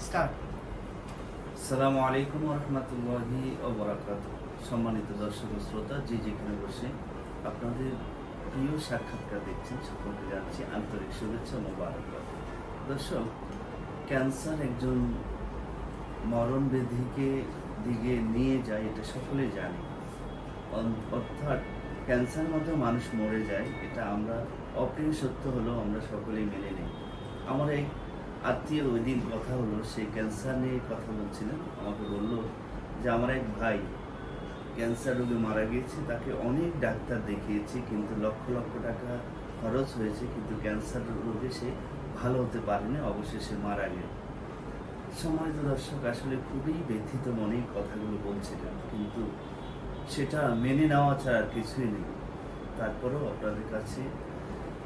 Start. আসসালামু আলাইকুম ওয়া রাহমাতুল্লাহি ওয়া বারাকাতুহু। সম্মানিত দর্শক ও শ্রোতা, যে যেখানে বসে আপনাদের প্রিয় সাক্ষাৎকার দেখছেন, সকলকে জানাচ্ছি আন্তরিক শুভেচ্ছা ও মোবারকবাদ। দর্শক, ক্যান্সার একজন মরণ ব্যাধিকে দিকে নিয়ে যায়, এটা সকলেই জানি। অর্থাৎ ক্যান্সার মধ্যে মানুষ মরে যায়, এটা আমরা অপ্রিয় সত্য হলেও আমরা সকলেই মেনে নিই। আমার এক আত্মীয় ওই দিন কথা হলো, সেই ক্যান্সার নিয়ে কথা বলছিলেন। আমাকে বললো যে আমার এক ভাই ক্যান্সার রোগে মারা গিয়েছে, তাকে অনেক ডাক্তার দেখিয়েছি, কিন্তু লক্ষ লক্ষ টাকা খরচ হয়েছে, কিন্তু ক্যান্সার রোগে সে ভালো হতে পারেনি, অবশেষে মারা গেল। সম্মানিত দর্শক, আসলে খুবই ব্যথিত মনে কথাগুলো বলছিলেন, কিন্তু সেটা মেনে নেওয়া ছাড়া আর কিছুই নেই। তারপরেও আপনাদের কাছে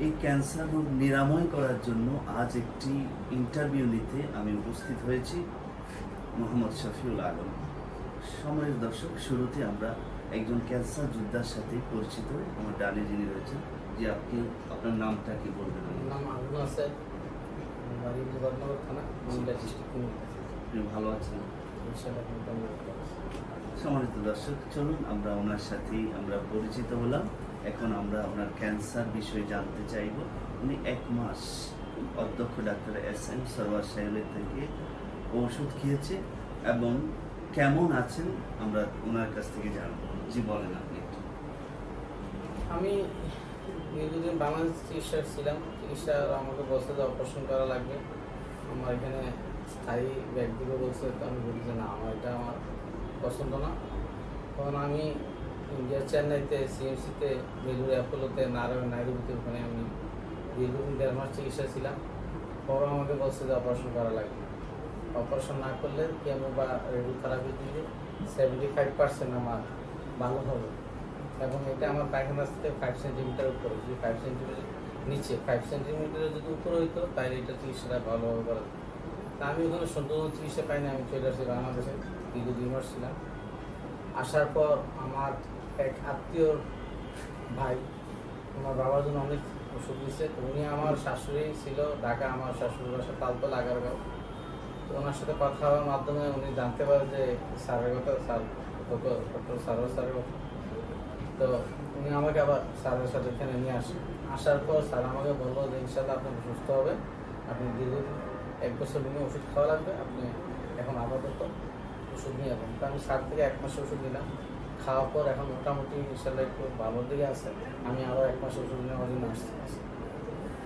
এই ক্যান্সার রোগ নিরাময় করার জন্য আজ একটি ইন্টারভিউ নিতে আমি উপস্থিত হয়েছি, মোহাম্মদ শফিউল আলম। সম্মানিত দর্শক, শুরুতে আমরা একজন ক্যান্সার যোদ্ধার সাথে পরিচিত হই। আমার ডানে যিনি রয়েছেন, যে আপনি আপনার নামটা কি বলবেন? নাম আবুল হাসান, বাড়ি মুরাদনগর থানা, কুমিল্লা ডিস্ট্রিক্ট। আপনি ভালো আছেন? ইনশাআল্লাহ সম্মানিত দর্শক, চলুন আমরা ওনার সাথেই আমরা পরিচিত হলাম। এখন আমরা ওনার ক্যান্সার বিষয়ে জানতে চাইব। উনি 1 মাস অধ্যক্ষ ডাক্তার SM সরওয়ার সাহেবের থেকে ওষুধ খেয়েছে এবং কেমন আছেন আমরা ওনার কাছ থেকে জানবো। জি বলেন আপনি একটু। আমি দীর্ঘদিন বাংলাদেশ চিকিৎসা ছিলাম। চিকিৎসা আমাকে বলছে যে অপারেশন করা লাগবে। আমার এখানে স্থায়ী ব্যক্তিকে বলছে, তো আমি বলি যে না, আমার এটা আমার পছন্দ না। তখন আমি ইন্ডিয়ার চেন্নাইতে CMCতে, বেলুর অ্যাপোলোতে, নাইরুবিতে, ওখানে আমি দীর্ঘদিন 1.5 মাস চিকিৎসা ছিলাম। পরে আমাকে বলছে যে অপারেশন করা লাগবে। অপারেশন না করলে কেমো বা রেডিওথেরাপি দিলে 75% আমার ভালো হবে, এবং এটা আমার পায়খানার থেকে 5 সেন্টিমিটার উপরে, যদি 5 সেন্টিমিটার নিচে, 5 সেন্টিমিটারের যদি উপরে হইতো তাহলে এটা চিকিৎসাটা ভালোভাবে করা। তা আমি ওখানে সম্পূর্ণ চিকিৎসা পাইনি। আমি চলে আসছি বাংলাদেশে, দীর্ঘ 2 মাস ছিলাম। আসার পর আমার এক আত্মীয়র ভাই আমার বাবার জন্য অনেক ওষুধ দিচ্ছে। উনি আমার শাশুড়ি ছিল ঢাকা, আমার শাশুড়ির বাসা তালতলা আগারগাঁও। তো ওনার সাথে কথা হওয়ার মাধ্যমে উনি জানতে পারে যে স্যারের কথা, ডক্টর স্যারের কথা। তো উনি আমাকে আবার স্যারের সাথে এখানে নিয়ে আসেন। আসার পর স্যার আমাকে বললো যে ইনশাল্লাহ আপনি সুস্থ হবে, আপনি দীর্ঘদিন 1 বছর দিনে ওষুধ খাওয়া লাগবে, আপনি এখন আপাতত ওষুধ নিয়ে যাবেন। তো আমি স্যার থেকে 1 মাস ওষুধ নিলাম। খাওয়ার পর এখন মোটামুটি ইনশাল্লাহ একটু ভালোর দিকে আছে। আমি আরও 1 মাস ওষুধ নেওয়ার জন্য আসছি।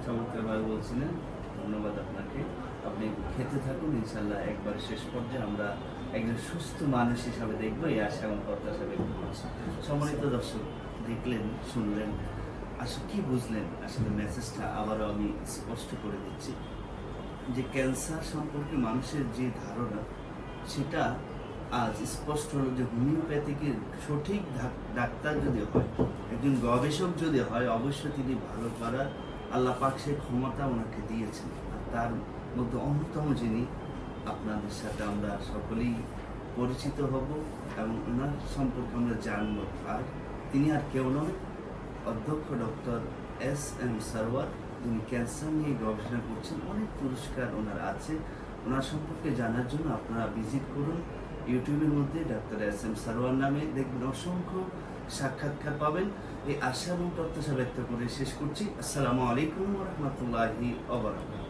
চমৎকারভাবে বলছিলেন, ধন্যবাদ আপনাকে। আপনি খেতে থাকুন, ইনশাল্লাহ একবার শেষ পর্যায়ে আমরা একজন সুস্থ মানুষ হিসাবে দেখবো, এই আশা এবং প্রত্যাশা ব্যক্ত করছি। সম্মানিত দর্শক, দেখলেন, শুনলেন, আসলে কি বুঝলেন? আসলে মেসেজটা আবারও আমি স্পষ্ট করে দিচ্ছি যে ক্যান্সার সম্পর্কে মানুষের যে ধারণা, সেটা আজ স্পষ্ট হলো যে হোমিওপ্যাথিকের সঠিক ডাক্তার যদি হয়, একজন গবেষক যদি হয়, অবশ্যই তিনি ভালো করার আল্লাহ পাক সেই ক্ষমতা ওনাকে দিয়েছেন। আর তার মধ্যে অন্যতম যিনি, আপনাদের সাথে আমরা সকলেই পরিচিত হব এবং ওনার সম্পর্কে আমরা জানব। আর তিনি আর কেউ নয়, অধ্যক্ষ ডক্টর SM সরওয়ার, যিনি ক্যান্সার নিয়ে গবেষণা করছেন। অনেক পুরস্কার ওনার আছে। ওনার সম্পর্কে জানার জন্য আপনারা ভিজিট করুন ইউটিউবের মধ্যে ডাক্তার SM সরওয়ার নামে, দেখবেন অসংখ্য সাক্ষাৎকার পাবেন। এই আশা এবং প্রত্যাশা ব্যক্ত করে শেষ করছি। আসসালামু আলাইকুম ওয়া রাহমাতুল্লাহি ওয়া বারাকাতুহু।